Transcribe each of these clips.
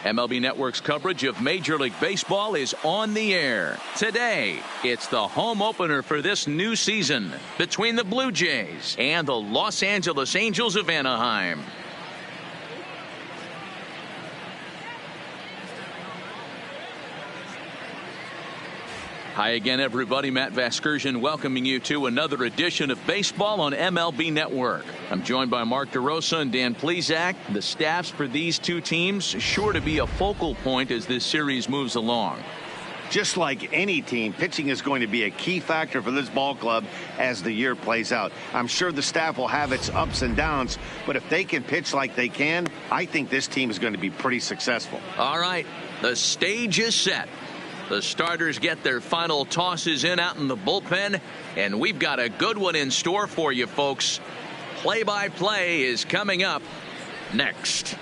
MLB Network's coverage of Major League Baseball is on the air. Today, it's the home opener for this new season between the Blue Jays and the Los Angeles Angels of Anaheim. Hi again, everybody. Matt Vasgersian welcoming you to another edition of Baseball on MLB Network. I'm joined by Mark DeRosa and Dan Plesac. The staffs for these two teams sure to be a focal point as this series moves along. Just like any team, pitching is going to be a key factor for this ball club as the year plays out. I'm sure the staff will have its ups and downs, but if they can pitch like they can, I think this team is going to be pretty successful. All right, the stage is set. The starters get their final tosses in out in the bullpen, and we've got a good one in store for you, folks. Play-by-play is coming up next.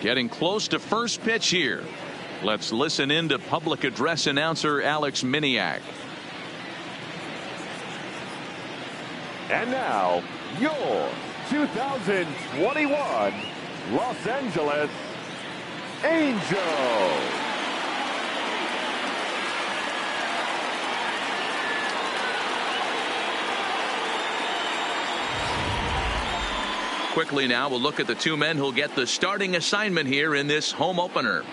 Getting close to first pitch here. Let's listen in to public address announcer Alex Miniak. And now, your 2021 Los Angeles Angels. Quickly now, we'll look at the two men who'll get the starting assignment here in this home opener.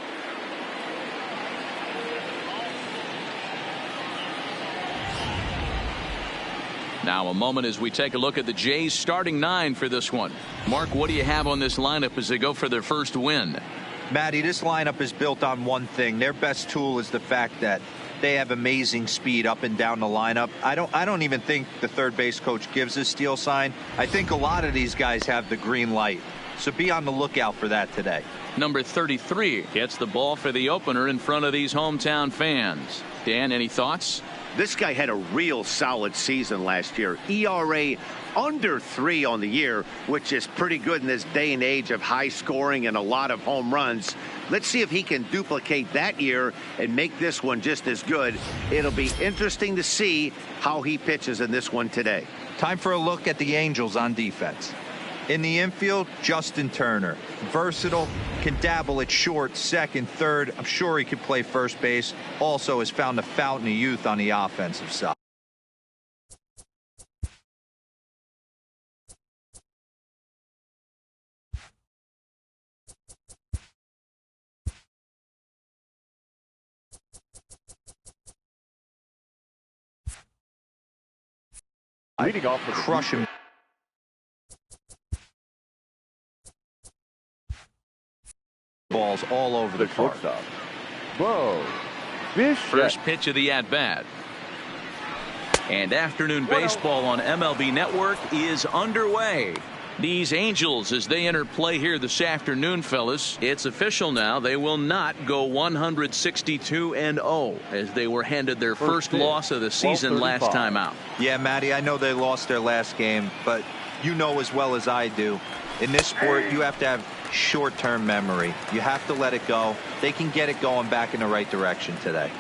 Now a moment as we take a look at the Jays starting nine for this one. Mark, what do you have on this lineup as they go for their first win? Matty, this lineup is built on one thing. Their best tool is the fact that they have amazing speed up and down the lineup. I don't even think the third base coach gives a steal sign. I think a lot of these guys have the green light. So be on the lookout for that today. Number 33 gets the ball for the opener in front of these hometown fans. Dan, any thoughts? This guy had a real solid season last year. ERA under 3 on the year, which is pretty good in this day and age of high scoring and a lot of home runs. Let's see if he can duplicate that year and make this one just as good. It'll be interesting to see how he pitches in this one today. Time for a look at the Angels on defense. In the infield, Justin Turner. Versatile, can dabble at short, second, third. I'm sure he could play first base. Also has found a fountain of youth on the offensive side. Leading off with crush him. Balls all over the park. Bo Bichette. First pitch of the at-bat. And afternoon baseball on MLB Network is underway. These Angels, as they enter play here this afternoon, fellas, it's official now. They will not go 162-0 as they were handed their first loss of the season last time out. Yeah, Matty, I know they lost their last game, but you know as well as I do, in this sport, you have to have short-term memory. You have to let it go. They can get it going back in the right direction today.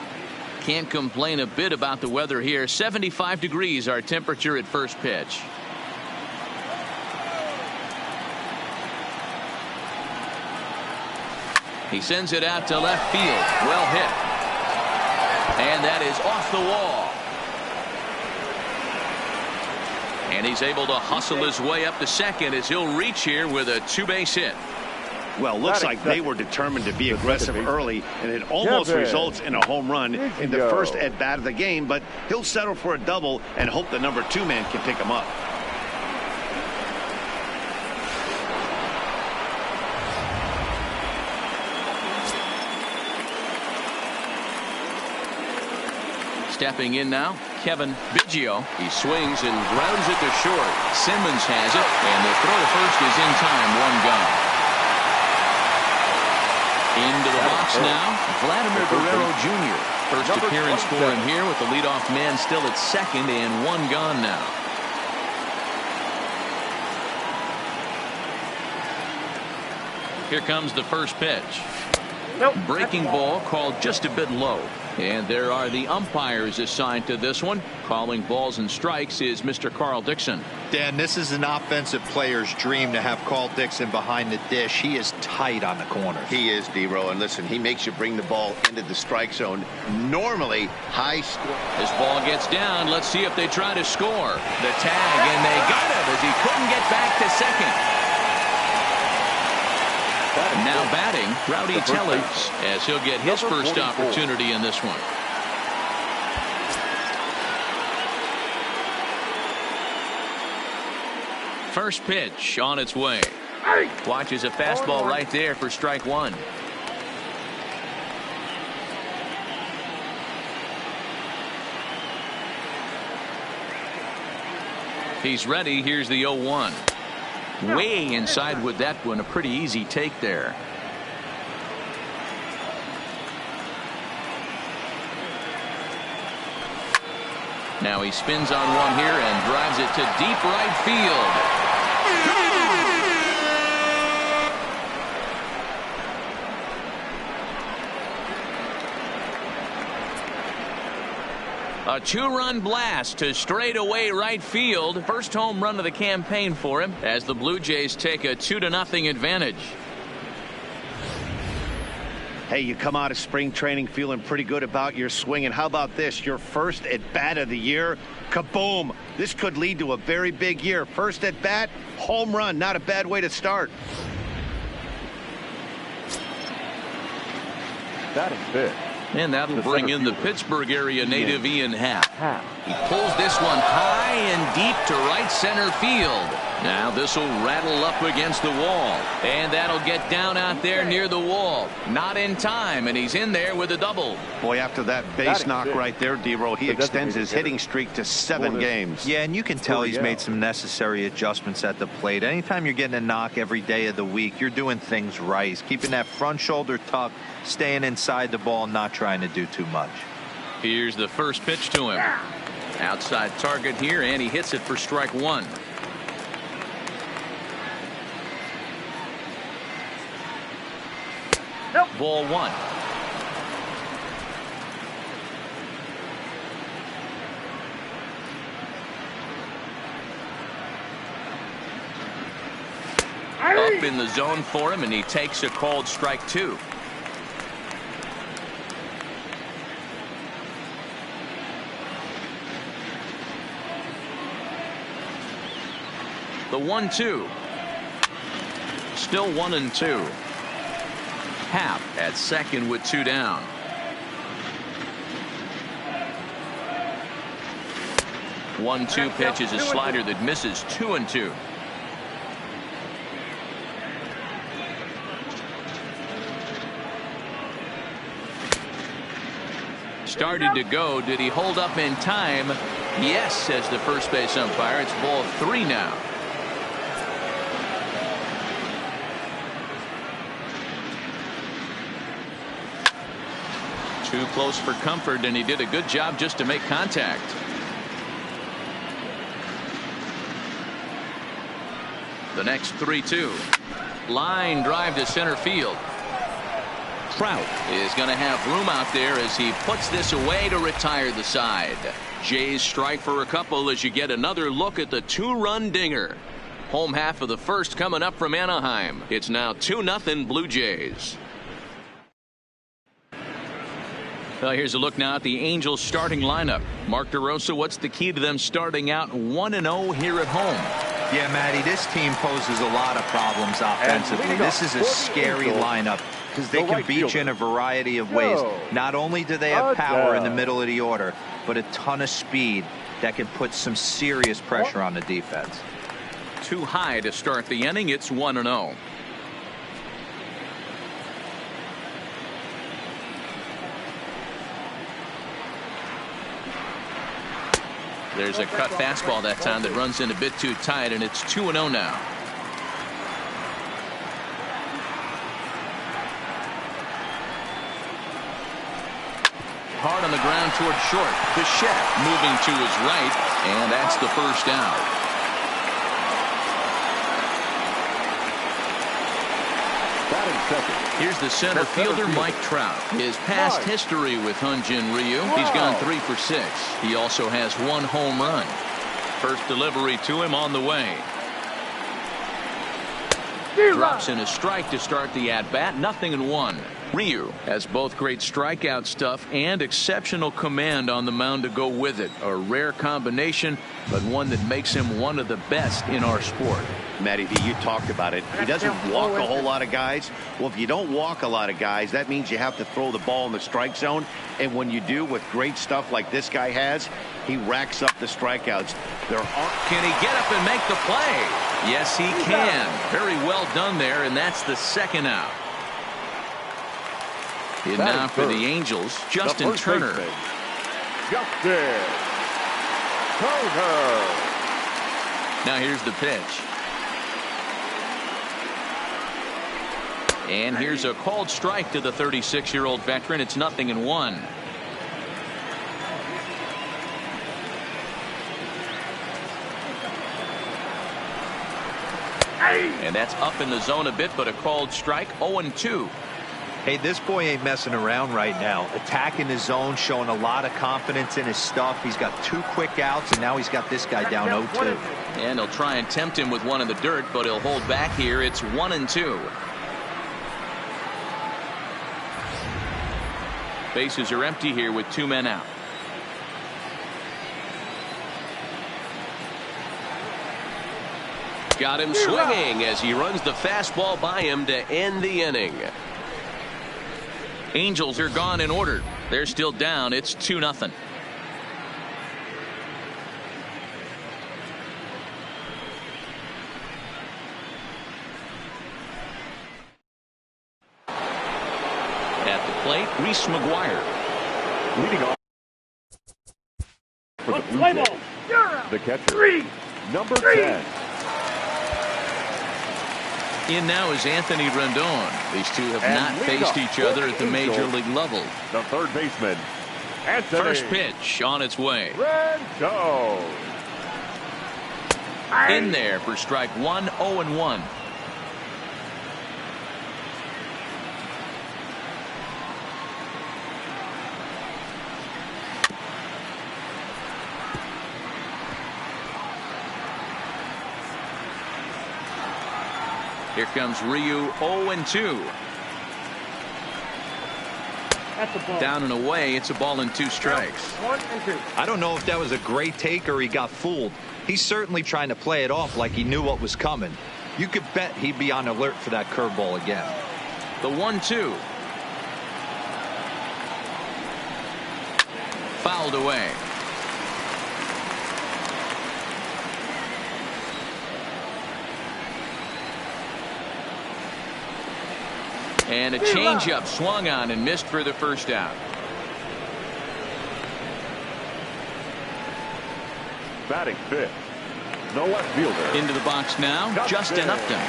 Can't complain a bit about the weather here. 75 degrees our temperature at first pitch. He sends it out to left field. Well hit. And that is off the wall. And he's able to hustle his way up to second as he'll reach here with a two-base hit. Well, looks like they were determined to be aggressive early, and it almost results in a home run in the first at-bat of the game, but he'll settle for a double and hope the number 2 man can pick him up. Stepping in now, Kevin Biggio. He swings and grounds it to short. Simmons has it, and the throw to first is in time. 1 gone. Into the box now, Vladimir Guerrero Jr. First appearance for him here with the leadoff man still at second and one gone now. Here comes the first pitch. Breaking ball called just a bit low. And there are the umpires assigned to this one. Calling balls and strikes is Mr. Carl Dixon. Dan, this is an offensive player's dream to have Carl Dixon behind the dish. He is tight on the corners. He is, D-Row, and listen, he makes you bring the ball into the strike zone. Normally, high score. This ball gets down. Let's see if they try to score. The tag, and they got him as he couldn't get back to second. Now batting, Rowdy Tellez, as he'll get his first opportunity in this one. First pitch on its way. Watches a fastball right there for strike one. He's ready. Here's the 0-1. Way inside with that one. A pretty easy take there. Now he spins on one here and drives it to deep right field. A two-run blast to straightaway right field. First home run of the campaign for him as the Blue Jays take a 2-0 advantage. Hey, you come out of spring training feeling pretty good about your swing, and how about this? Your first at bat of the year. Kaboom! This could lead to a very big year. First at bat, home run. Not a bad way to start. That is big. And that'll bring in the Pittsburgh area native Ian Happ. He pulls this one high and deep to right center field. Now this will rattle up against the wall. And that'll get down out there near the wall. Not in time, and he's in there with a double. Boy, after that base knock right there, D-Row, he extends his hitting streak to 7 games. Yeah, and you can tell he's made some necessary adjustments at the plate. Anytime you're getting a knock every day of the week, you're doing things right. He's keeping that front shoulder tucked, staying inside the ball, not trying to do too much. Here's the first pitch to him. Outside target here, and he hits it for strike one. Ball one. Up in the zone for him, and he takes a called strike two. The 1-2. Still 1-2. Happ at second with 2 down. One-two pitch is a slider that misses. 2-2. Started to go. Did he hold up in time? Yes, says the first base umpire. It's ball 3 now. Too close for comfort, and he did a good job just to make contact. The next 3-2. Line drive to center field. Trout is going to have room out there as he puts this away to retire the side. Jays strike for a couple as you get another look at the 2-run dinger. Home half of the first coming up from Anaheim. It's now 2-0 Blue Jays. Well, here's a look now at the Angels starting lineup. Mark DeRosa, what's the key to them starting out 1-0 here at home? Yeah, Matty, this team poses a lot of problems offensively. This is a scary lineup because they can beat you in a variety of ways. Not only do they have power in the middle of the order, but a ton of speed that can put some serious pressure on the defense. Too high to start the inning. It's 1-0. There's a cut fastball that time that runs in a bit too tight, and it's 2-0 now. hard on the ground toward short. Bichette moving to his right, and that's the first out. Batting second. Here's the center fielder, Mike Trout. His past history with Hyun-Jin Ryu, he's gone 3 for 6. He also has 1 home run. First delivery to him on the way. Drops in a strike to start the at-bat. 0-1. Ryu has both great strikeout stuff and exceptional command on the mound to go with it. A rare combination, but one that makes him one of the best in our sport. Matty V, you talked about it. He doesn't walk a whole lot of guys. Well, if you don't walk a lot of guys, that means you have to throw the ball in the strike zone. And when you do, with great stuff like this guy has, he racks up the strikeouts. Can he get up and make the play? Yes, he can. Very well done there, and that's the second out. And now for the Angels, Justin Turner. Justin Turner. Now here's the pitch. And here's a called strike to the 36-year-old veteran. It's 0-1. And that's up in the zone a bit, but a called strike. 0-2. Hey, this boy ain't messing around right now. Attacking his zone, showing a lot of confidence in his stuff. He's got 2 quick outs, and now he's got this guy down 0-2. And he'll try and tempt him with one in the dirt, but he'll hold back here. It's 1-2. Bases are empty here with 2 men out. Got him swinging as he runs the fastball by him to end the inning. Angels are gone in order. They're still down. It's 2-0. At the plate, Reese McGuire. Leading off for the Blue Jays, the catcher, number 10. In now is Anthony Rendon. These two have not faced each other at the major league level. The third baseman, Anthony. First pitch on its way. Rendon. In there for strike 1, 0-1. Here comes Ryu, 0-2. Down and away. It's a ball and 2 strikes. 1-2. I don't know if that was a great take or he got fooled. He's certainly trying to play it off like he knew what was coming. You could bet he'd be on alert for that curveball again. The 1-2. Fouled away. And a changeup swung on and missed for the first out. Batting fifth, the left fielder. Into the box now, Justin Upton.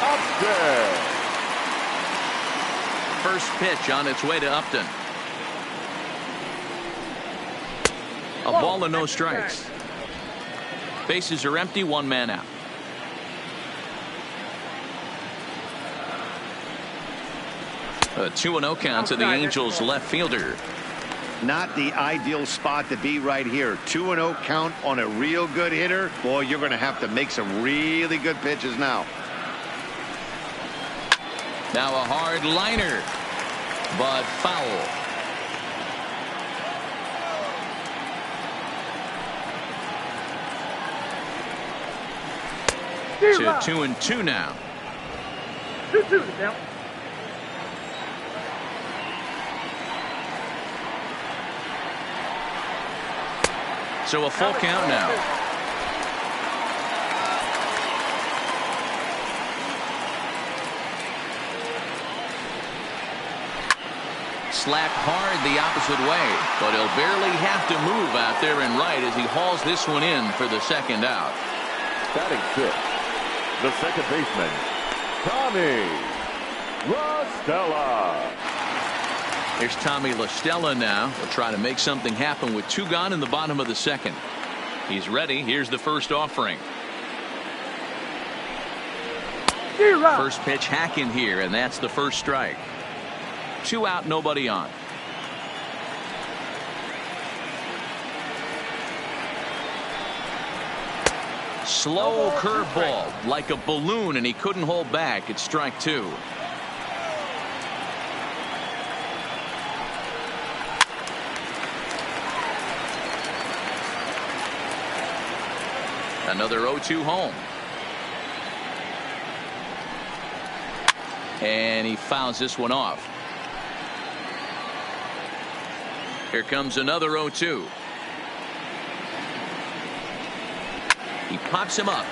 Upton. First pitch on its way to Upton. A ball and no strikes. Bases are empty, 1 man out. A 2-0 count to the Angels left fielder. Not the ideal spot to be right here. 2-0 count on a real good hitter. Boy, you're going to have to make some really good pitches now. Now a hard liner, but foul. To 2-2 now. 2-2 the count. So a full count now. Slapped hard the opposite way, but he'll barely have to move out there and right as he hauls this one in for the second out. Batting fifth, the second baseman, Tommy La Stella. Here's Tommy La Stella now. He'll try to make something happen with 2 gone in the bottom of the 2nd. He's ready. Here's the first offering. First pitch hack in here, and that's the first strike. 2 out, nobody on. Slow curveball like a balloon, and he couldn't hold back. It's strike 2. Another 0-2 home. And he fouls this one off. Here comes another 0-2. He pops him up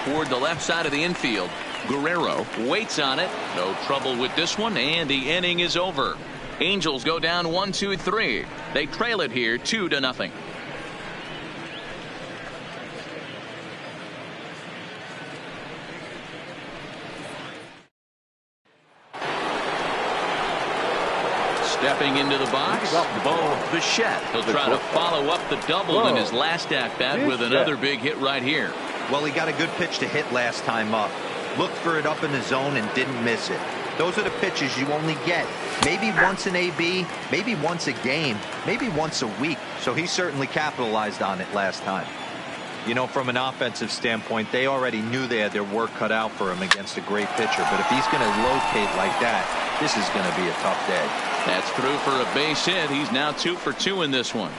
toward the left side of the infield. Guerrero waits on it. No trouble with this one, and the inning is over. Angels go down 1-2-3. They trail it here 2-0. Stepping into the box, Bo Bichette. He'll try to follow up the double in his last at-bat with another big hit right here. Well, he got a good pitch to hit last time up. Looked for it up in the zone and didn't miss it. Those are the pitches you only get maybe once in AB, maybe once a game, maybe once a week. So he certainly capitalized on it last time. You know, from an offensive standpoint, they already knew they had their work cut out for him against a great pitcher. But if he's going to locate like that, this is going to be a tough day. That's through for a base hit. He's now 2 for 2 in this one.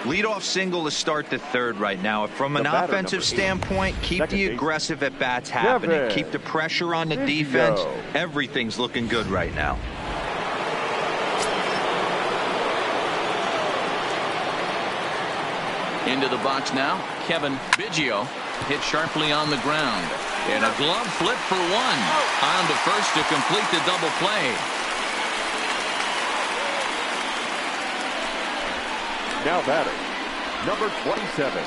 Leadoff single to start the 3rd right now. From an offensive standpoint, keep the aggressive at bats happening. Keep the pressure on the defense. Everything's looking good right now. Into the box now, Kevin Biggio hit sharply on the ground. And a glove flip for 1. On to first to complete the double play. Now batting, number 27.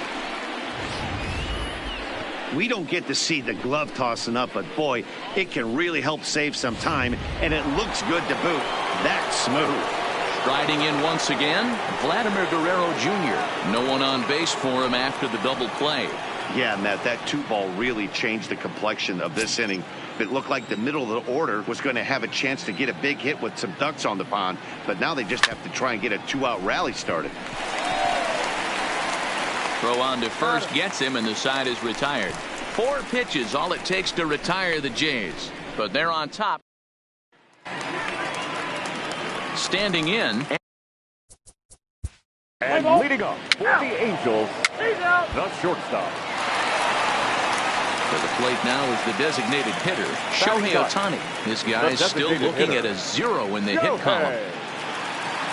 We don't get to see the glove tossing up, but boy, it can really help save some time, and it looks good to boot. That's smooth. Striding in once again, Vladimir Guerrero Jr. No one on base for him after the double play. Yeah, Matt, that 2-ball really changed the complexion of this inning. It looked like the middle of the order was going to have a chance to get a big hit with some ducks on the pond, but now they just have to try and get a 2-out rally started. Throw on to first gets him, and the side is retired. 4 pitches, all it takes to retire the Jays, but they're on top. Standing in. And leading up for the Angels, the shortstop. To the plate now is the designated hitter, Shohei Ohtani. This guy is still looking at a 0 in the hit column.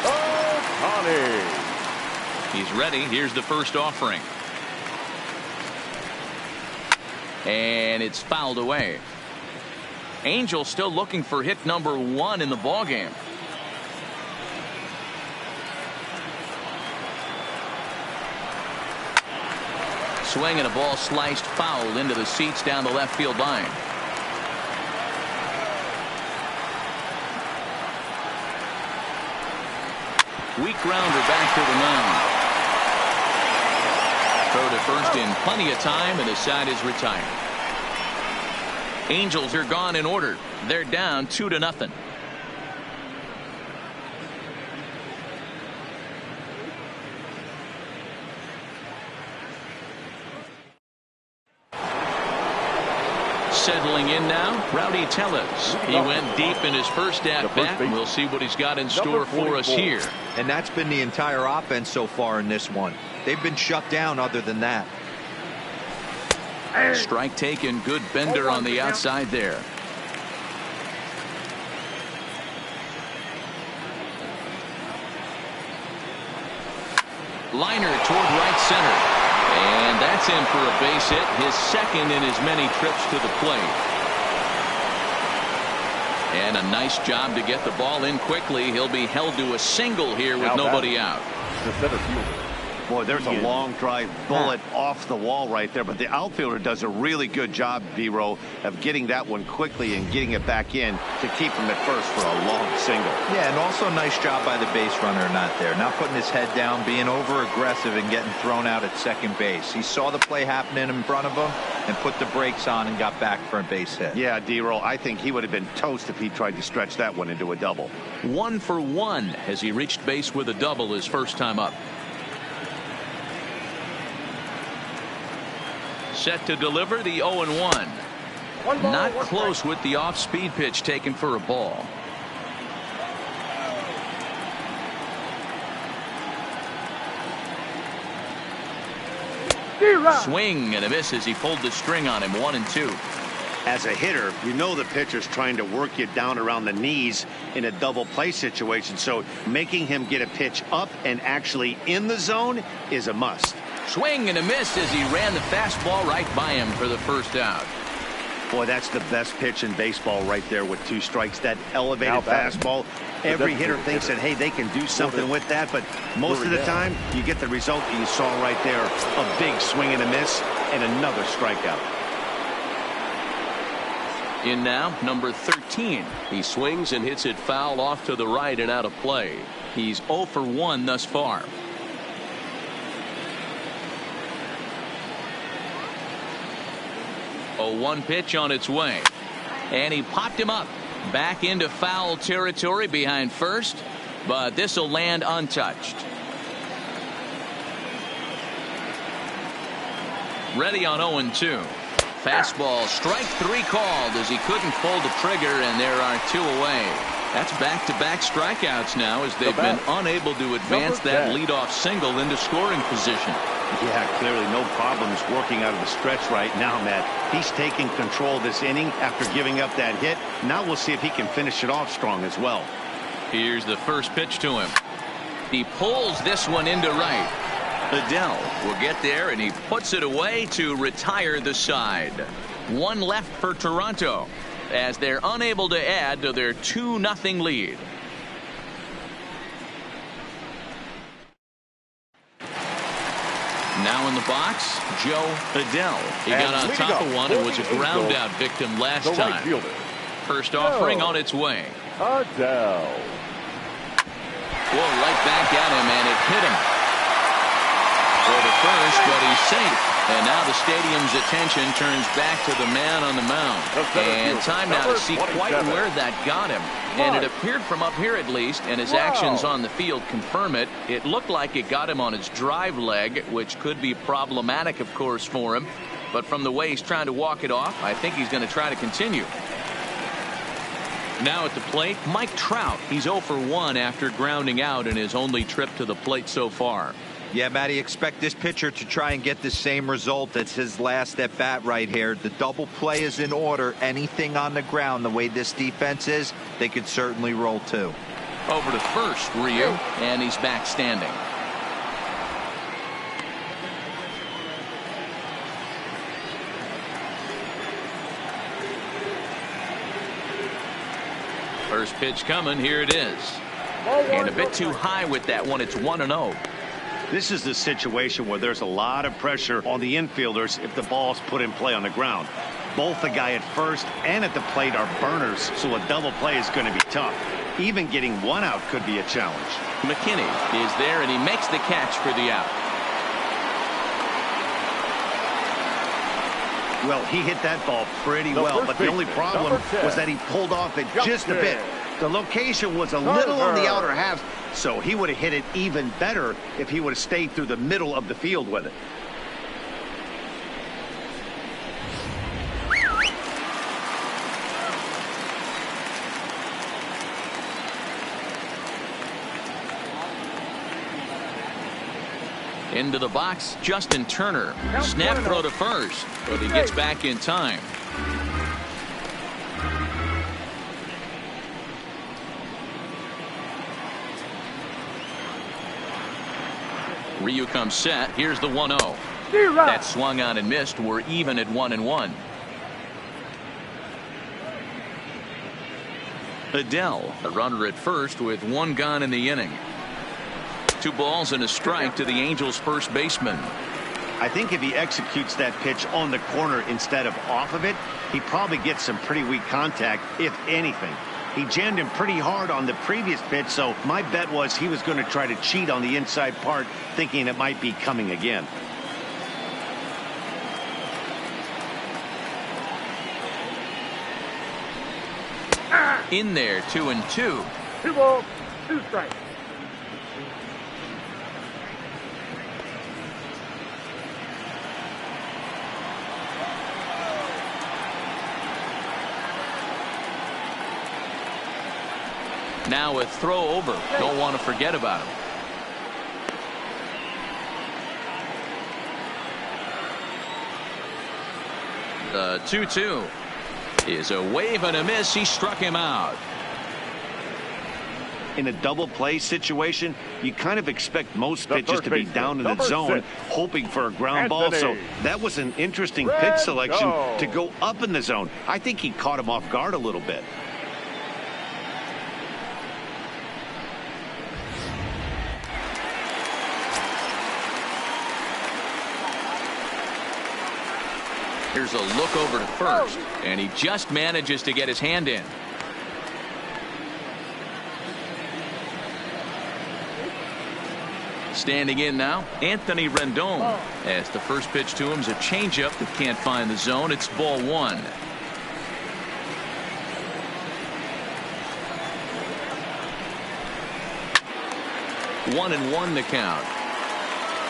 Ohtani. He's ready. Here's the first offering. And it's fouled away. Angels still looking for hit number 1 in the ballgame. Swing and a ball sliced foul into the seats down the left field line. Weak grounder back to the mound. Throw to first in plenty of time, and the side is retired. Angels are gone in order. They're down 2-0. Settling in now, Rowdy Tellez. He went deep in his first at-bat. We'll see what he's got in store for us here. And that's been the entire offense so far in this one. They've been shut down other than that. Strike taken. Good bender on the outside there. Liner toward right center. And that's in for a base hit, his second in as many trips to the plate. And a nice job to get the ball in quickly. He'll be held to a single here with nobody out. The center fielder, Boy, there's a long drive bullet off the wall right there, but the outfielder does a really good job, B-Row, of getting that one quickly and getting it back in to keep him at first for a long single. Yeah, and also a nice job by the base runner not there. Not putting his head down, being over-aggressive and getting thrown out at second base. He saw the play happening in front of him and put the brakes on and got back for a base hit. Yeah, D-Row, I think he would have been toast if he tried to stretch that one into a double. 1 for 1 as he reached base with a double his first time up. Set to deliver the 0-1. Not close with the off-speed pitch taken for a ball. Swing and a miss as he pulled the string on him. 1-2. As a hitter, you know the pitcher's trying to work you down around the knees in a double play situation, so making him get a pitch up and actually in the zone is a must. Swing and a miss as he ran the fastball right by him for the first out. Boy, that's the best pitch in baseball right there with 2 strikes. That elevated fastball. Every hitter thinks that, hey, they can do something with that, but most of the time you get the result that you saw right there. A big swing and a miss and another strikeout. In now, number 13. He swings and hits it foul off to the right and out of play. He's 0 for 1 thus far. A 1 pitch on its way. And he popped him up. Back into foul territory behind first. But this will land untouched. Ready on 0-2. Fastball, strike 3 called as he couldn't pull the trigger, and there are 2 away. That's back-to-back strikeouts now as they've been unable to advance that leadoff single into scoring position. Yeah, clearly no problems working out of the stretch right now, Matt. He's taking control of this inning after giving up that hit. Now we'll see if he can finish it off strong as well. Here's the first pitch to him. He pulls this one into right. Adell will get there, and he puts it away to retire the side. 1 left for Toronto as they're unable to add to their 2-0 lead. Now in the box, Joe Adell. He got on top of one and was a ground out victim last time. First offering on its way. Adell. Whoa, right back at him, and it hit him for the first, but he's safe. And now the stadium's attention turns back to the man on the mound. And time now to see quite where that got him. And it appeared from up here at least, and his actions on the field confirm it. It looked like it got him on his drive leg, which could be problematic, of course, for him. But from the way he's trying to walk it off, I think he's going to try to continue. Now at the plate, Mike Trout. He's 0 for 1 after grounding out in his only trip to the plate so far. Yeah, Matty, expect this pitcher to try and get the same result. That's his last at bat right here. The double play is in order. Anything on the ground, the way this defense is, they could certainly roll too. Over to first, Ryu, and he's back standing. First pitch coming. Here it is. And a bit too high with that one. It's 1-0. This is the situation where there's a lot of pressure on the infielders if the ball's put in play on the ground. Both the guy at first and at the plate are burners, so a double play is going to be tough. Even getting 1 out could be a challenge. McKinney is there, and he makes the catch for the out. Well, he hit that ball pretty well, but the only problem was that he pulled off it just a bit. The location was a little on the outer half, so he would have hit it even better if he would have stayed through the middle of the field with it. Into the box, Justin Turner. Snap throw to first, but he gets back in time. Ryu comes set. Here's the 1-0. That swung on and missed. We're even at 1-1. Adell, a runner at first with 1 gone in the inning. 2 balls and a strike to the Angels first baseman. I think if he executes that pitch on the corner instead of off of it, he probably gets some pretty weak contact, if anything. He jammed him pretty hard on the previous pitch, so my bet was he was going to try to cheat on the inside part, thinking it might be coming again. In there, 2-2. 2 balls, 2 strikes. Now a throw over. Don't want to forget about him. The 2-2 is a wave and a miss. He struck him out. In a double play situation, you kind of expect most pitches to be down in the zone, hoping for a ground ball. So that was an interesting pitch selection to go up in the zone. I think he caught him off guard a little bit. Here's a look over to first, and he just manages to get his hand in. Standing in now, Anthony Rendon. As the first pitch to him is a changeup that can't find the zone. It's ball 1. One and one the count.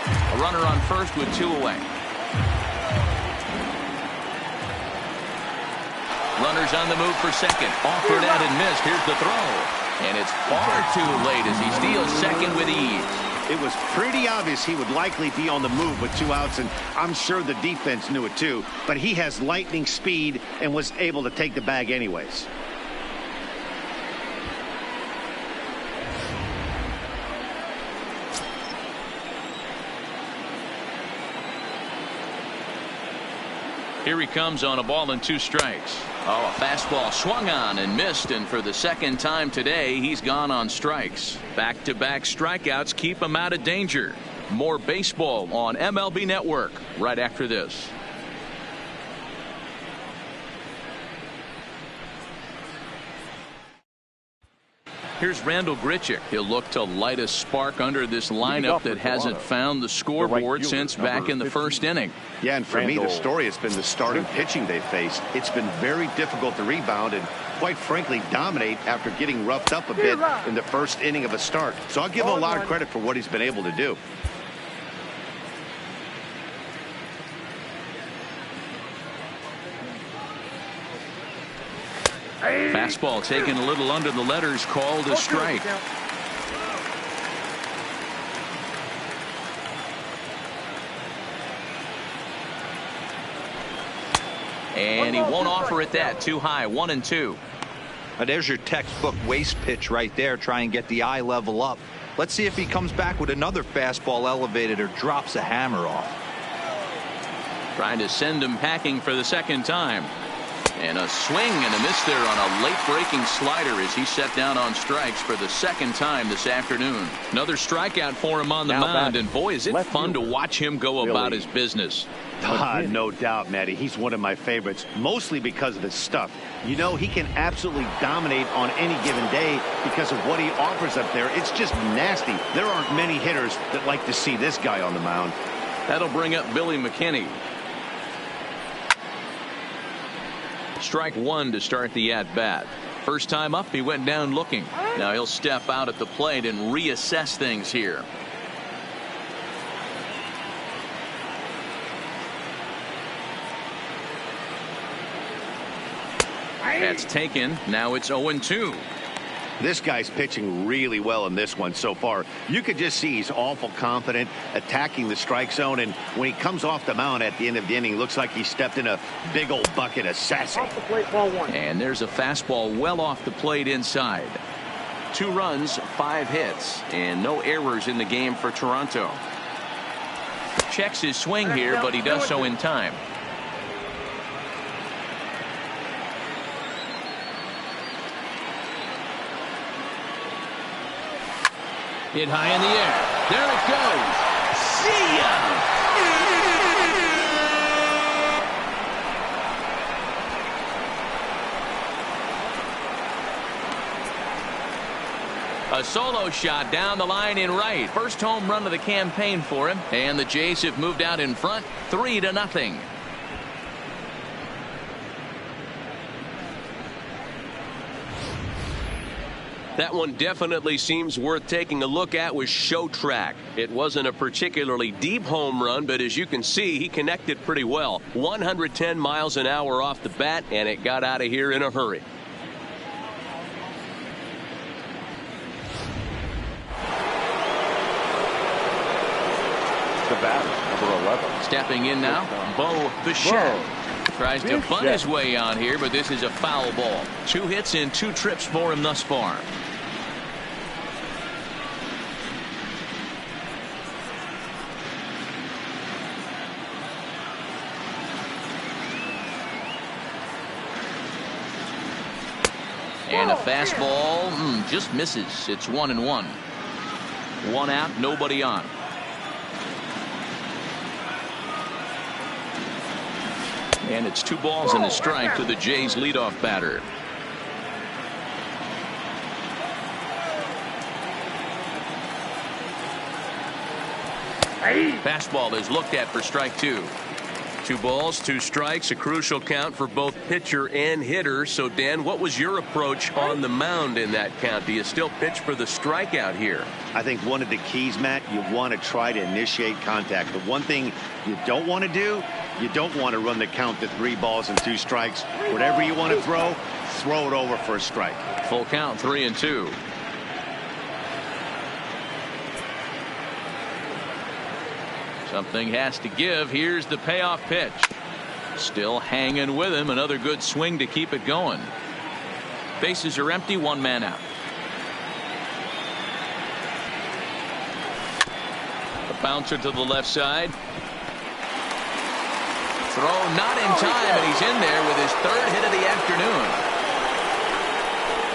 A runner on first with 2 away. Runners on the move for second. Offered at and missed. Here's the throw. And it's far too late as he steals second with ease. It was pretty obvious he would likely be on the move with 2 outs, and I'm sure the defense knew it too. But he has lightning speed and was able to take the bag anyways. Here he comes on a ball and 2 strikes. Oh, a fastball swung on and missed, and for the second time today he's gone on strikes. Back-to-back strikeouts keep him out of danger. More baseball on MLB Network right after this. Here's Randal Grichuk. He'll look to light a spark under this lineup that hasn't found the scoreboard since back in the first inning. Yeah, and for me, the story has been the starting pitching they faced. It's been very difficult to rebound and, quite frankly, dominate after getting roughed up a bit in the first inning of a start. So I'll give him a lot of credit for what he's been able to do. Fastball taken a little under the letters, called a strike. And he won't offer it that. Too high. 1-2. There's your textbook waste pitch right there. Try and get the eye level up. Let's see if he comes back with another fastball elevated or drops a hammer off. Trying to send him packing for the second time. And a swing and a miss there on a late breaking slider as he set down on strikes for the second time this afternoon. Another strikeout for him on the mound, and boy, is it fun to watch him go about his business. No doubt, Matty. He's one of my favorites, mostly because of his stuff. You know, he can absolutely dominate on any given day because of what he offers up there. It's just nasty. There aren't many hitters that like to see this guy on the mound. That'll bring up Billy McKinney. Strike 1 to start the at-bat. First time up, he went down looking. Now he'll step out at the plate and reassess things here. That's taken. Now it's 0-2. This guy's pitching really well in this one so far. You could just see he's awful confident attacking the strike zone, and when he comes off the mound at the end of the inning, looks like he stepped in a big old bucket of sassy. Off the plate, ball 1. And there's a fastball well off the plate inside. 2 runs, 5 hits, and no errors in the game for Toronto. Checks his swing here, but he does so in time. Hit high in the air. There it goes. See ya! A solo shot down the line in right. First home run of the campaign for him. And the Jays have moved out in front 3-0. That one definitely seems worth taking a look at with Show Track. It wasn't a particularly deep home run, but as you can see, he connected pretty well. 110 miles an hour off the bat, and it got out of here in a hurry. The batter, number 11. Stepping in now, Bo Bichette. Tries to bunt his way on here, but this is a foul ball. 2 hits in 2 trips for him thus far. And a fastball just misses. It's 1-1. 1 out, nobody on. And it's 2 balls and a strike to the Jays leadoff batter. Fastball is looked at for strike 2. 2 balls, 2 strikes, a crucial count for both pitcher and hitter. So, Dan, what was your approach on the mound in that count? Do you still pitch for the strikeout here? I think one of the keys, Matt, you want to try to initiate contact. The one thing you don't want to do, you don't want to run the count to 3 balls and 2 strikes. Whatever you want to throw it over for a strike. Full count, 3-2. Something has to give. Here's the payoff pitch. Still hanging with him. Another good swing to keep it going. Bases are empty. 1 man out. A bouncer to the left side. Throw not in time, and he's in there with his 3rd hit of the afternoon.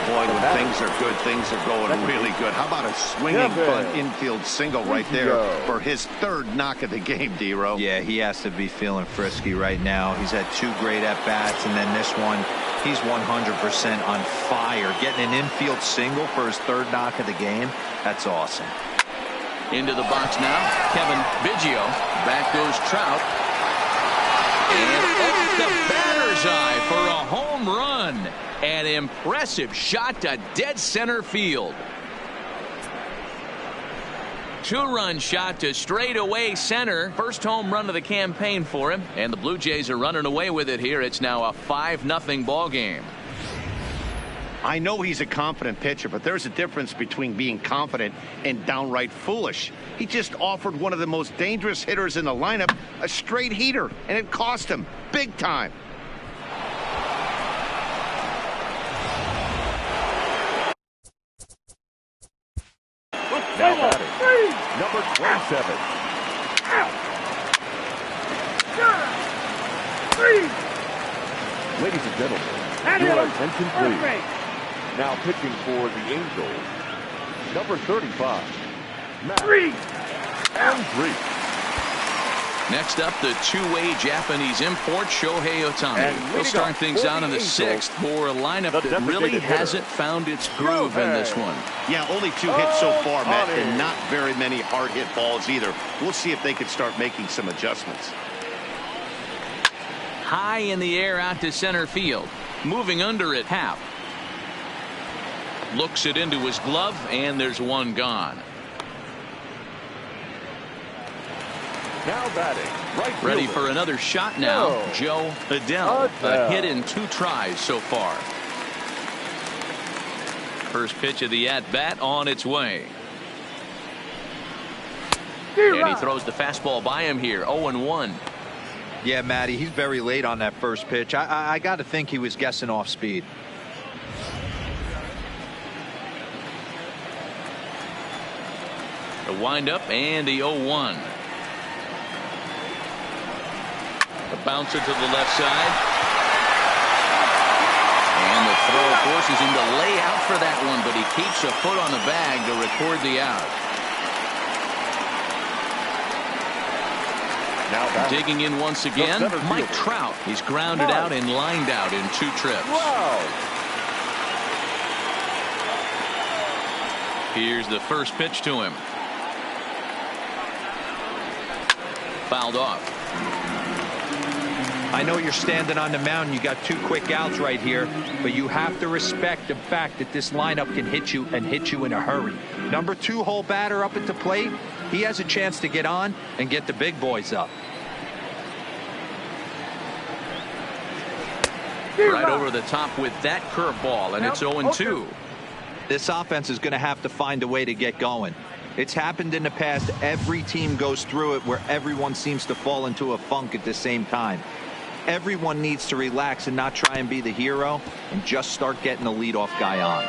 Boy, when things are good, things are going really good. How about a swinging bunt infield single right there for his 3rd knock of the game, D-Row? Yeah, he has to be feeling frisky right now. He's had 2 great at-bats, and then this one, he's 100% on fire. Getting an infield single for his 3rd knock of the game, that's awesome. Into the box now, Kevin Biggio. Back goes Trout. And off the batter's eye for a home run. An impressive shot to dead center field. 2-run shot to straightaway center. First home run of the campaign for him. And the Blue Jays are running away with it here. It's now a 5-0 ball game. I know he's a confident pitcher, but there's a difference between being confident and downright foolish. He just offered one of the most dangerous hitters in the lineup a straight heater, and it cost him big time. Now batting, number 27. Ladies and gentlemen, your attention please. Now pitching for the Angels, number 35, Matt Andriese. Next up, the 2-way Japanese import, Shohei Ohtani. He'll start things out in the 6th for a lineup that really hasn't found its groove in this one. Yeah, only 2 hits so far, Matt, and not very many hard hit balls either. We'll see if they can start making some adjustments. High in the air out to center field. Moving under it, Happ. Looks it into his glove, and there's 1 gone. Now batting, right fielder. Ready for another shot now, Joe Adell. A hit in 2 tries so far. First pitch of the at-bat on its way. And he throws the fastball by him here, 0-1. Yeah, Matty, he's very late on that first pitch. I got to think he was guessing off speed. The windup and the 0-1. The bouncer to the left side. And the throw forces him to lay out for that one, but he keeps a foot on the bag to record the out. Digging in once again, Mike Trout. He's grounded out and lined out in 2 trips. Wow. Here's the first pitch to him. Fouled off. I know you're standing on the mound. You got 2 quick outs right here, but you have to respect the fact that this lineup can hit you and hit you in a hurry. Number 2 hole batter up at the plate. He has a chance to get on and get the big boys up. Right over the top with that curveball, and it's 0-2. This offense is going to have to find a way to get going. It's happened in the past. Every team goes through it where everyone seems to fall into a funk at the same time. Everyone needs to relax and not try and be the hero and just start getting the leadoff guy on.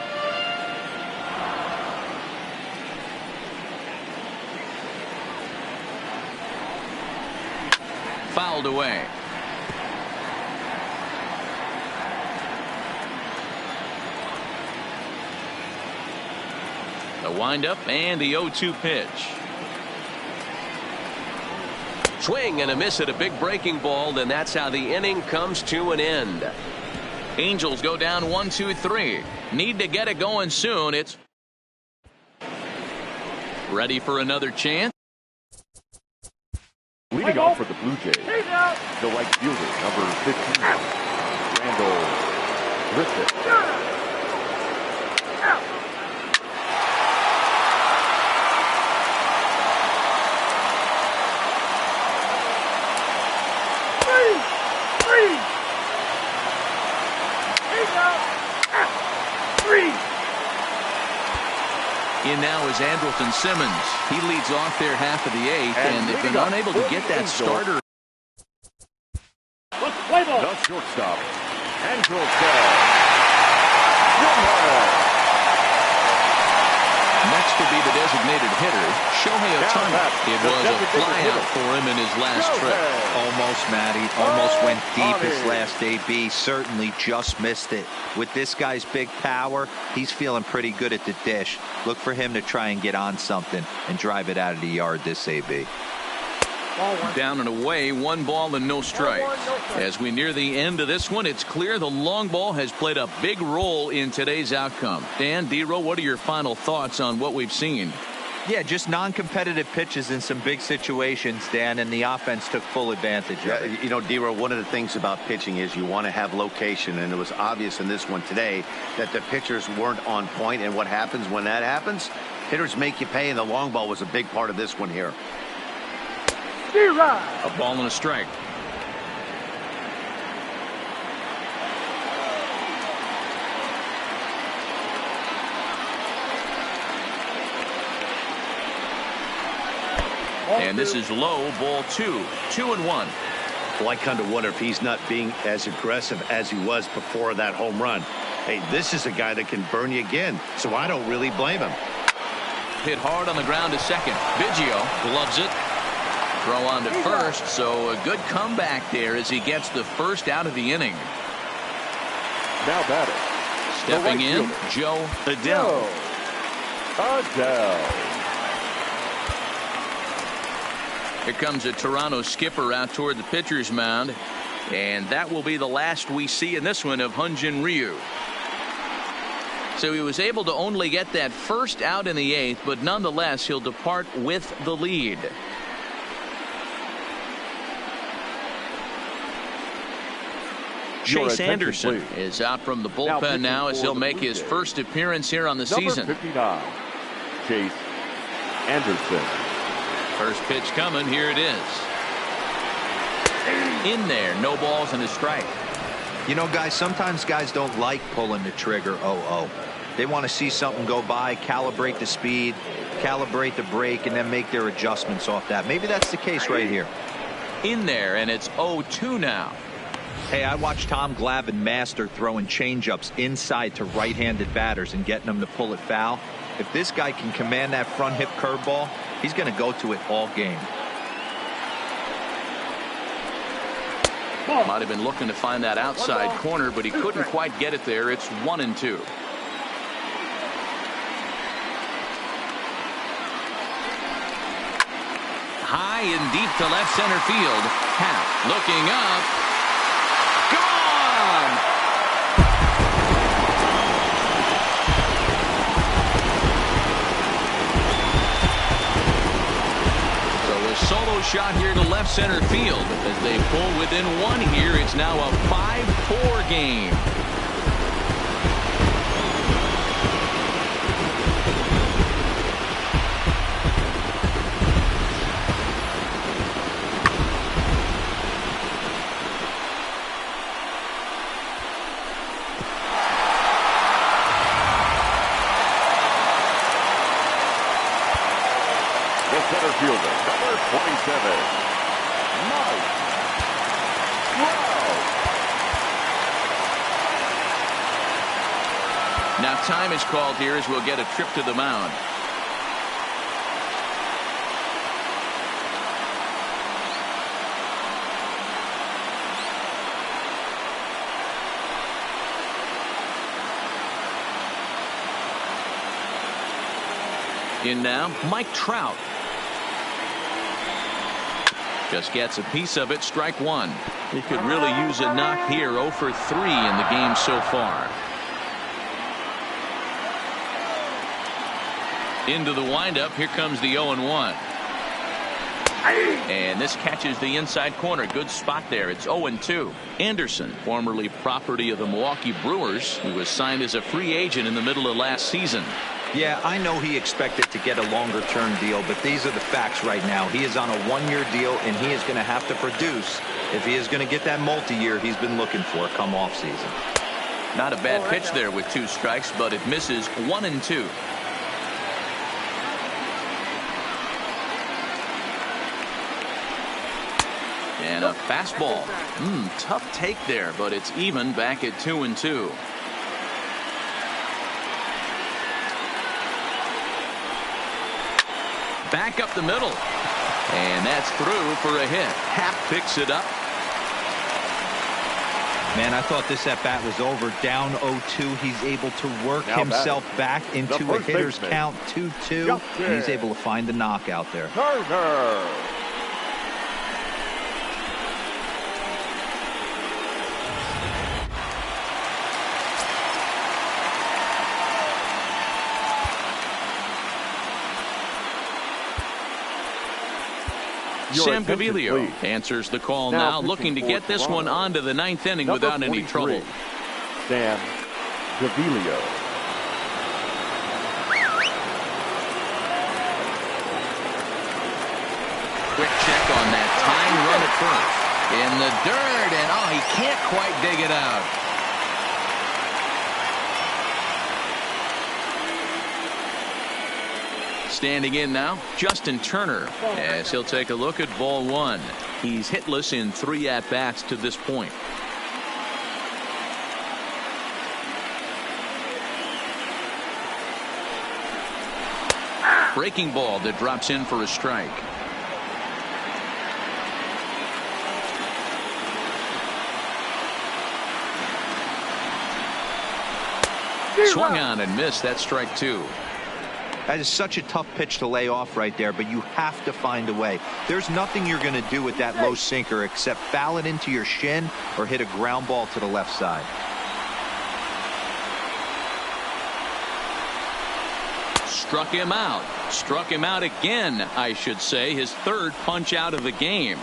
Fouled away. The windup and the 0-2 pitch. Swing and a miss at a big breaking ball, then that's how the inning comes to an end. Angels go down 1-2-3. Need to get it going soon. It's ready for another chance. Leading off for the Blue Jays, the right fielder, number 15, Randall Griffith. In now is Andrelton Simmons. He leads off there half of the 8th, and they've been unable to get that starter. The shortstop, Andrelton. Next to be the designated hitter, Shohei Ohtani. It was a flyout for him in his last trip. Almost, Matty. Almost went deep his last AB. Certainly just missed it. With this guy's big power, he's feeling pretty good at the dish. Look for him to try and get on something and drive it out of the yard this AB. Down and away, 1 ball and no strikes. As we near the end of this one, it's clear the long ball has played a big role in today's outcome. Dan, D-Row, what are your final thoughts on what we've seen? Yeah, just non-competitive pitches in some big situations, Dan, and the offense took full advantage of it. You know, D-Row, one of the things about pitching is you want to have location, and it was obvious in this one today that the pitchers weren't on point, and what happens when that happens? Hitters make you pay, and the long ball was a big part of this one here. A ball and a strike. And this is low, ball 2. 2-1. Well, I kind of wonder if he's not being as aggressive as he was before that home run. Hey, this is a guy that can burn you again, so I don't really blame him. Hit hard on the ground to second. Biggio gloves it. Throw on to first, so a good comeback there as he gets the first out of the inning. Now batting. Stepping in, Joe Adell. Here comes a Toronto skipper out toward the pitcher's mound, and that will be the last we see in this one of Hyun-Jin Ryu. So he was able to only get that first out in the 8th, but nonetheless he'll depart with the lead. Chase Anderson is out from the bullpen now as he'll make his first appearance here on the season. 59, Chase Anderson. First pitch coming. Here it is. In there. No balls and a strike. You know, guys, sometimes guys don't like pulling the trigger 0-0. They want to see something go by, calibrate the speed, calibrate the brake, and then make their adjustments off that. Maybe that's the case right here. In there, and it's 0-2 now. Hey, I watched Tom Glavine master throwing changeups inside to right-handed batters and getting them to pull it foul. If this guy can command that front hip curveball, he's going to go to it all game. Might have been looking to find that outside corner, but he couldn't quite get it there. It's 1-2. high and deep to left center field. Happ looking up. Gone! So a solo shot here to left center field. As they pull within one here, it's now a 5-4 game. Center fielder, number 27, Mike Trout. Now time is called here as we'll get a trip to the mound. In now, Mike Trout. Just gets a piece of it, strike one. He could really use a knock here, 0 for 3 in the game so far. Into the windup, here comes the 0-1. And this catches the inside corner. Good spot there. It's 0-2. Anderson, formerly property of the Milwaukee Brewers, who was signed as a free agent in the middle of last season. Yeah, I know he expected to get a longer-term deal, but these are the facts right now. He is on a one-year deal, and he is going to have to produce if he is going to get that multi-year he's been looking for come off-season. Not a bad pitch there with 2 strikes, but it misses 1-2. And a fastball. Tough take there, but it's even back at 2-2. Back up the middle. And that's through for a hit. Happ picks it up. Man, I thought this at-bat was over. Down 0-2. He's able to work himself back into a hitter's count 2-2. And he's able to find the knockout there. Turner. Sam Gaviglio answers the call now, looking to get this one on to the 9th inning without any trouble. Sam Gaviglio. Quick check on that tying run at first. In the dirt, and he can't quite dig it out. Standing in now, Justin Turner, as he'll take a look at ball 1. He's hitless in 3 at-bats to this point. Breaking ball that drops in for a strike. Swung on and missed. That strike 2. That is such a tough pitch to lay off right there, but you have to find a way. There's nothing you're going to do with that low sinker except foul it into your shin or hit a ground ball to the left side. Struck him out. Struck him out again, I should say. His 3rd punch out of the game.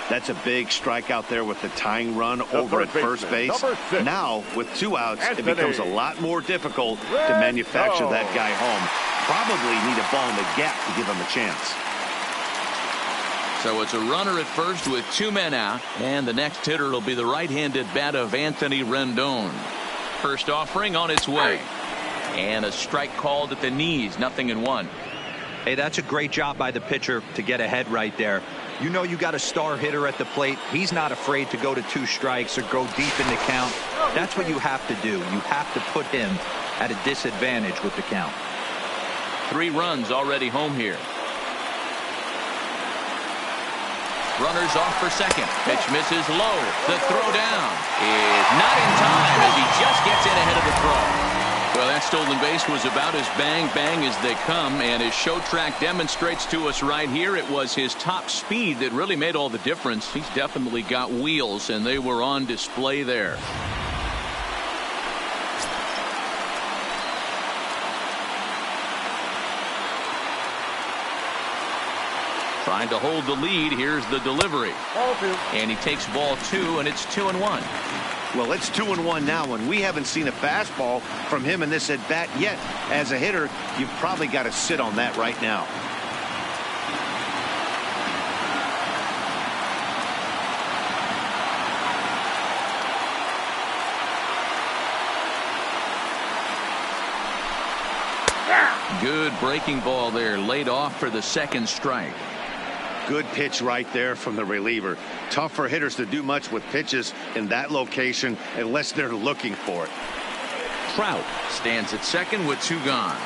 That's a big strikeout there with the tying run over at first base. Now, with 2 outs, it becomes a lot more difficult to manufacture that guy home. Probably need a ball in the gap to give him a chance. So it's a runner at first with 2 men out, and the next hitter will be the right-handed bat of Anthony Rendon. First offering on its way. And a strike called at the knees, 0-1. Hey, that's a great job by the pitcher to get ahead right there. You know you got a star hitter at the plate. He's not afraid to go to 2 strikes or go deep in the count. That's what you have to do. You have to put him at a disadvantage with the count. 3 runs already home here. Runners off for second. Pitch misses low. The throw down is not in time as he just gets in ahead of the throw. Well, that stolen base was about as bang-bang as they come, and as Showtrack demonstrates to us right here, it was his top speed that really made all the difference. He's definitely got wheels, and they were on display there. Trying to hold the lead. Here's the delivery. Ball 2. And he takes ball 2, and it's 2-1. Well, it's 2-1 now, and we haven't seen a fastball from him in this at-bat yet. As a hitter, you've probably got to sit on that right now. Good breaking ball there, laid off for the second strike. Good pitch right there from the reliever. Tough for hitters to do much with pitches in that location unless they're looking for it. Trout stands at second with 2 gone.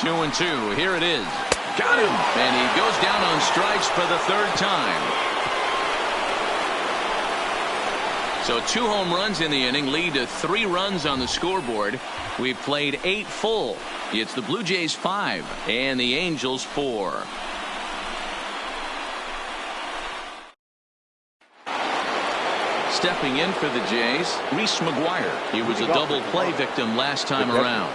Two and 2. Here it is. Got him. And he goes down on strikes for the 3rd time. So 2 home runs in the inning lead to 3 runs on the scoreboard. We've played 8 full. It's the Blue Jays 5 and the Angels 4. Stepping in for the Jays, Reese McGuire. He was a double play victim last time around.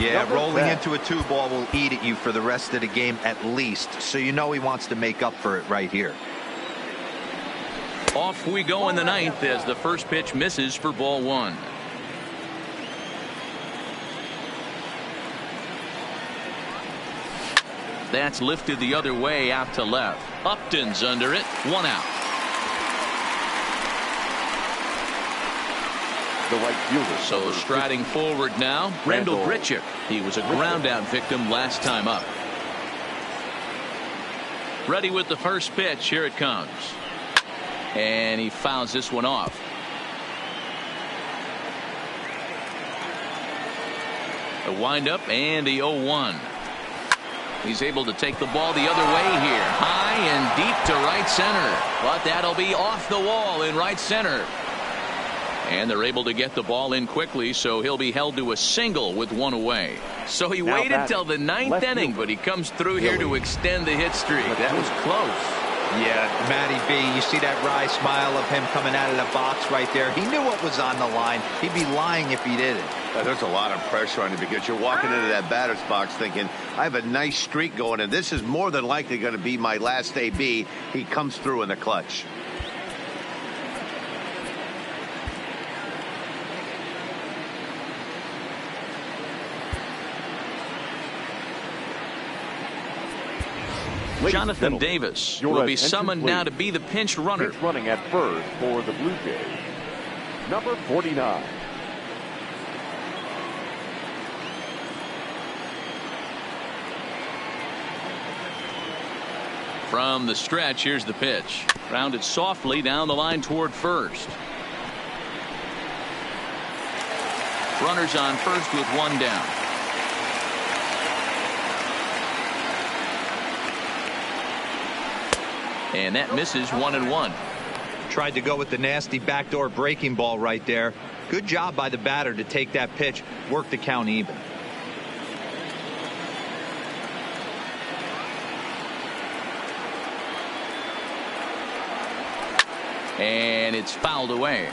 Yeah, rolling into a 2-ball will eat at you for the rest of the game at least. So you know he wants to make up for it right here. Off we go in the 9th as the first pitch misses for ball 1. That's lifted the other way out to left. Upton's under it. 1 out. The right fielder. So striding forward now, Randall Grichuk. He was a ground out victim last time up. Ready with the first pitch. Here it comes. And he fouls this one off. A windup and the 0-1. He's able to take the ball the other way here. High and deep to right center. But that'll be off the wall in right center. And they're able to get the ball in quickly, so he'll be held to a single with 1 away. So he waited till the 9th inning, but he comes through here to extend the hit streak. That was close. Yeah, Matty B, you see that wry smile of him coming out of the box right there. He knew what was on the line. He'd be lying if he didn't. There's a lot of pressure on you because you're walking into that batter's box thinking, I have a nice streak going, and this is more than likely going to be my last AB. He comes through in the clutch. Jonathan Davis will be summoned now to be the pinch runner. Pinch running at first for the Blue Jays. Number 49. From the stretch, here's the pitch. Grounded softly down the line toward first. Runners on first with 1 down. And that misses 1-1. Tried to go with the nasty backdoor breaking ball right there. Good job by the batter to take that pitch, work the count even. And it's fouled away.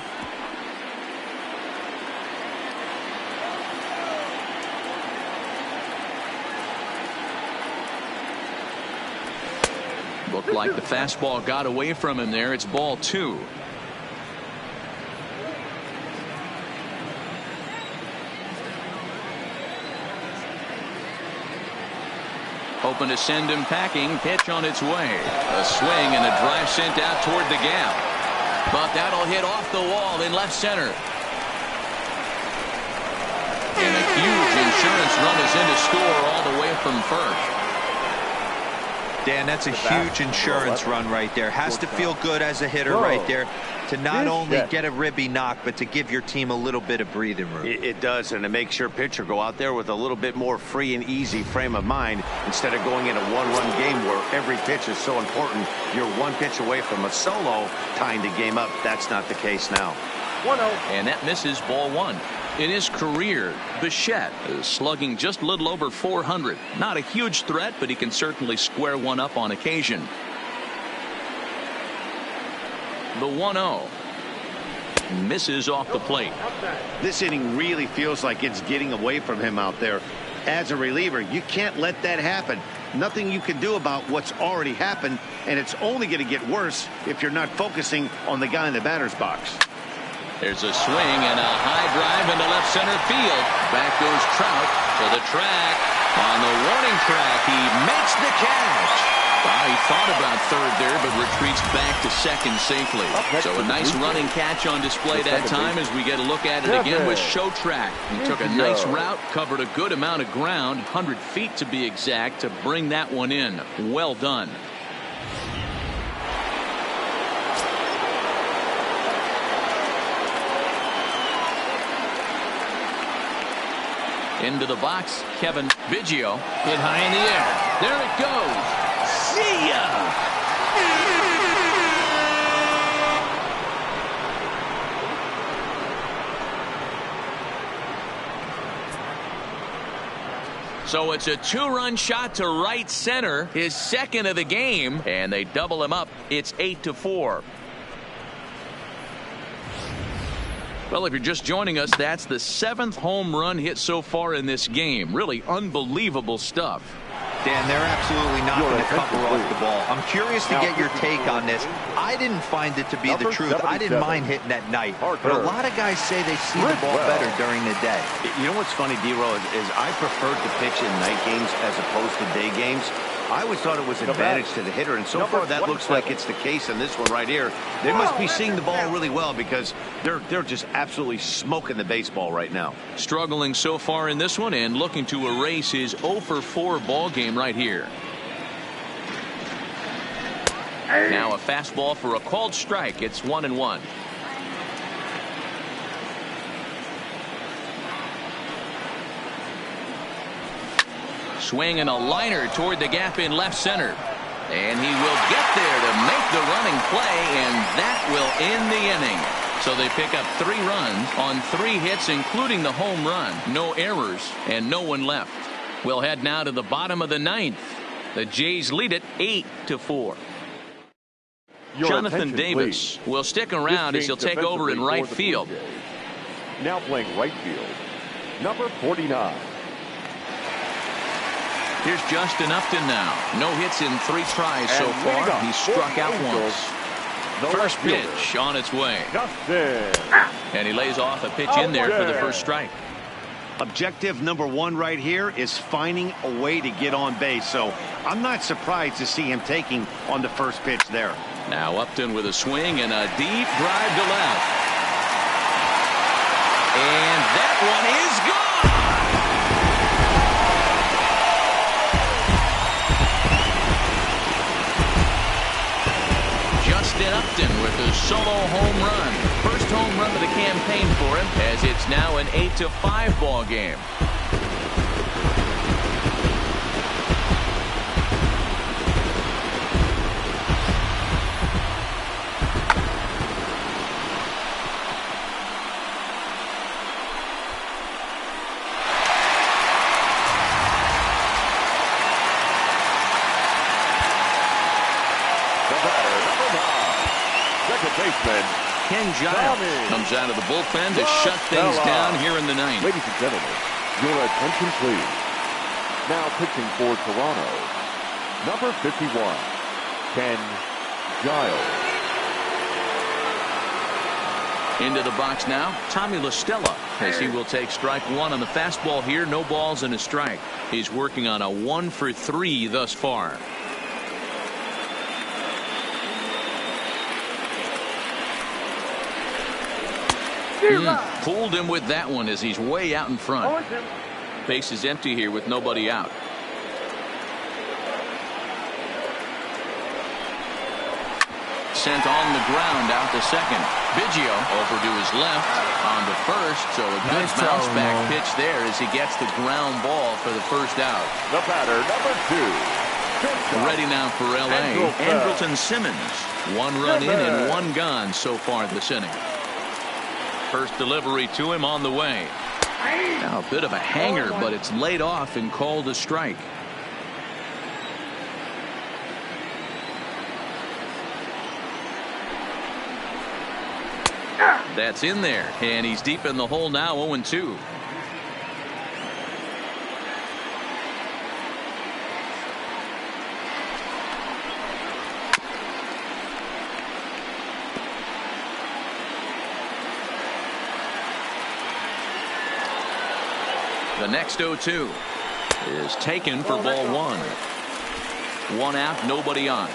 Looked like the fastball got away from him there. It's ball 2. Hoping to send him packing. Pitch on its way. A swing and a drive sent out toward the gap. But that'll hit off the wall in left center. And a huge insurance run is in to score all the way from first. Dan, that's a huge insurance run right there. Has to feel good as a hitter right there to not only get a ribby knock, but to give your team a little bit of breathing room. It does, and it makes your pitcher go out there with a little bit more free and easy frame of mind instead of going in a one-run game where every pitch is so important. You're one pitch away from a solo tying the game up. That's not the case now. 1-0. And that misses, ball one. In his career, Bichette is slugging just a little over 400. Not a huge threat, but he can certainly square one up on occasion. The 1-0 misses off the plate. This inning really feels like it's getting away from him out there. As a reliever, you can't let that happen. Nothing you can do about what's already happened, and it's only going to get worse if you're not focusing on the guy in the batter's box. There's a swing and a high drive into left center field. Back goes Trout to the track. On the warning track, he makes the catch. He thought about third there, but retreats back to second safely. So a nice running catch on display that time as we get a look at it again with Show-Track. He took a nice route, covered a good amount of ground, 100 feet to be exact, to bring that one in. Well done. Into the box, Kevin Biggio. Hit high in the air. There it goes. See ya! So it's a two-run shot to right center, his second of the game, and they double him up. It's 8-4. Well, if you're just joining us, that's the 7th home run hit so far in this game. Really unbelievable stuff. Dan, they're absolutely knocking the cover off the ball. I'm curious to get your take on this. I didn't find it to be the truth. I didn't mind hitting at night. But a lot of guys say they see the ball better during the day. You know what's funny, D-Row, is I prefer to pitch in night games as opposed to day games. I always thought it was an advantage to the hitter, and so far that looks like it's the case in this one right here. They must be seeing the ball really well because they're just absolutely smoking the baseball right now. Struggling so far in this one and looking to erase his 0-for-4 ball game right here. Now a fastball for a called strike. It's 1-1. Swing and a liner toward the gap in left center. And he will get there to make the running play, and that will end the inning. So they pick up 3 runs on 3 hits, including the home run. No errors and no one left. We'll head now to the bottom of the 9th. The Jays lead it 8-4. Jonathan Davis will stick around as he'll take over in right field. Now playing right field, number 49. Here's Justin Upton now. No hits in 3 tries so far. He struck out once. First pitch on its way. And he lays off a pitch in there for the first strike. Objective number 1 right here is finding a way to get on base. So I'm not surprised to see him taking on the first pitch there. Now Upton with a swing and a deep drive to left. And that one is gone. Justin Upton with a solo home run. First home run of the campaign for him, as it's now an 8-5 ball game. Ken Giles comes out of the bullpen to shut things down here in the 9th. Ladies and gentlemen, your attention please. Now pitching for Toronto, number 51, Ken Giles. Into the box now, Tommy La Stella, as he will take strike 1 on the fastball here. No balls and a strike. He's working on a 1-for-3 thus far. Fooled him with that one as he's way out in front. Base is empty here with nobody out. sent on the ground out to second. Biggio over to his left on the first, so a good bounce back pitch there as he gets the ground ball for the first out. The batter, number 2. Ready now for L.A. Andrelton Simmons. 1 run in and 1 gone so far this inning. First delivery to him on the way. Now a bit of a hanger, but it's laid off and called a strike. That's in there, and he's deep in the hole now, 0-2. The next 0-2 is taken for ball 1. 1 out, nobody on.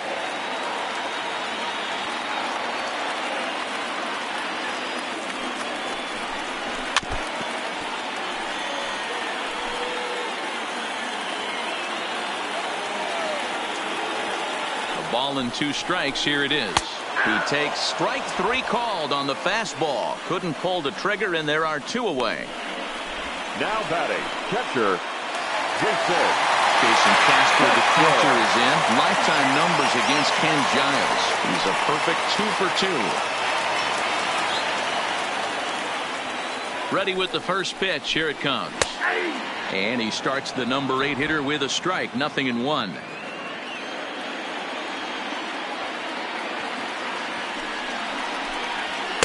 Ball and 2 strikes. Here it is. He takes strike 3 called on the fastball. Couldn't pull the trigger, and there are 2 away. Now batting, catcher, Jason. Jason Castro, the catcher, is in. Lifetime numbers against Ken Giles. He's a perfect 2 for 2. Ready with the first pitch. Here it comes. And he starts the number 8 hitter with a strike. 0-1.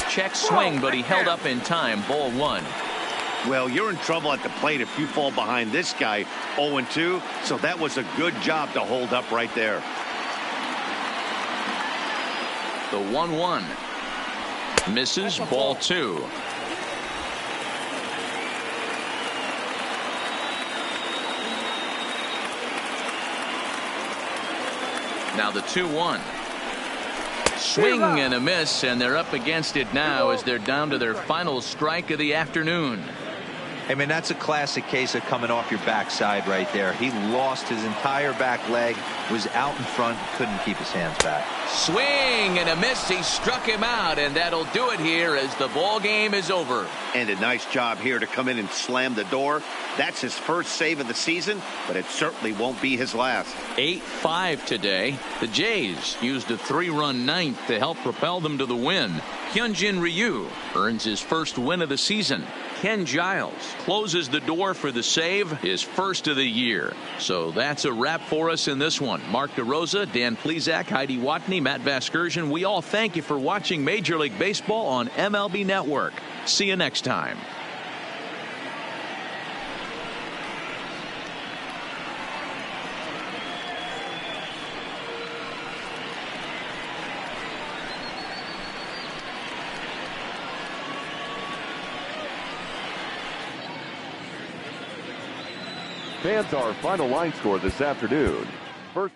Check swing, but he held up in time. Ball 1. Well, you're in trouble at the plate if you fall behind this guy. 0-2, so that was a good job to hold up right there. The 1-1 misses. Ball 2. Now the 2-1. Swing and a miss, and they're up against it now as they're down to their final strike of the afternoon. I mean, that's a classic case of coming off your backside right there. He lost his entire back leg, was out in front, couldn't keep his hands back. Swing and a miss. He struck him out, and that'll do it here as the ball game is over. And a nice job here to come in and slam the door. That's his first save of the season, but it certainly won't be his last. 8-5 today. The Jays used a 3-run ninth to help propel them to the win. Hyunjin Ryu earns his first win of the season. Ken Giles closes the door for the save, his first of the year. So that's a wrap for us in this one. Mark DeRosa, Dan Plesac, Heidi Watney, Matt Vasgersian. We all thank you for watching Major League Baseball on MLB Network. See you next time. Fans, our final line score this afternoon. First